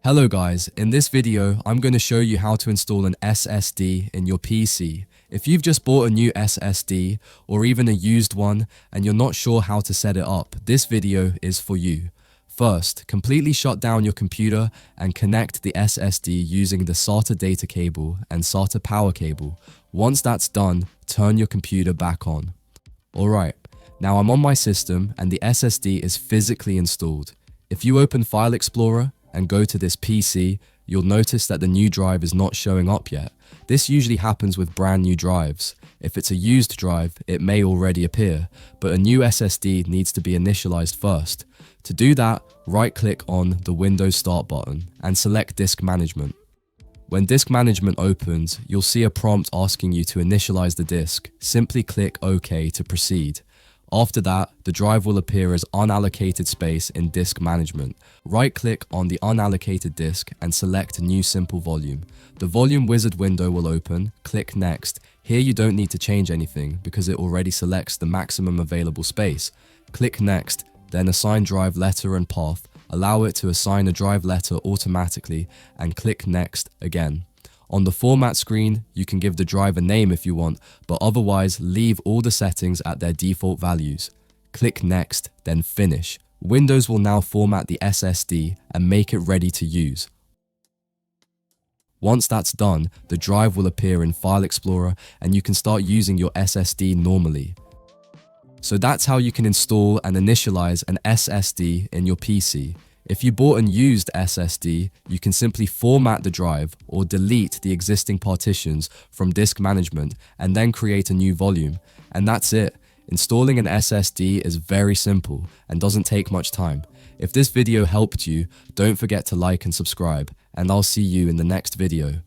Hello guys, in this video I'm going to show you how to install an SSD in your PC. If you've just bought a new SSD or even a used one and you're not sure how to set it up, this video is for you. First, completely shut down your computer and connect the SSD using the SATA data cable and SATA power cable. Once that's done, turn your computer back on. Alright, now I'm on my system and the SSD is physically installed. If you open File Explorer and go to this PC, you'll notice that the new drive is not showing up yet. This usually happens with brand new drives. If it's a used drive, it may already appear, but a new SSD needs to be initialized first. To do that, right-click on the Windows Start button and select Disk Management. When Disk Management opens, you'll see a prompt asking you to initialize the disk. Simply click OK to proceed. After that, the drive will appear as unallocated space in Disk Management. Right-click on the unallocated disk and select New Simple Volume. The Volume Wizard window will open. Click Next. Here you don't need to change anything because it already selects the maximum available space. Click Next, then assign drive letter and path. Allow it to assign a drive letter automatically and click Next again. On the format screen, you can give the drive a name if you want, but otherwise leave all the settings at their default values. Click Next, then Finish. Windows will now format the SSD and make it ready to use. Once that's done, the drive will appear in File Explorer and you can start using your SSD normally. So that's how you can install and initialize an SSD in your PC. If you bought an used SSD, you can simply format the drive or delete the existing partitions from Disk Management and then create a new volume. And that's it. Installing an SSD is very simple and doesn't take much time. If this video helped you, don't forget to like and subscribe, and I'll see you in the next video.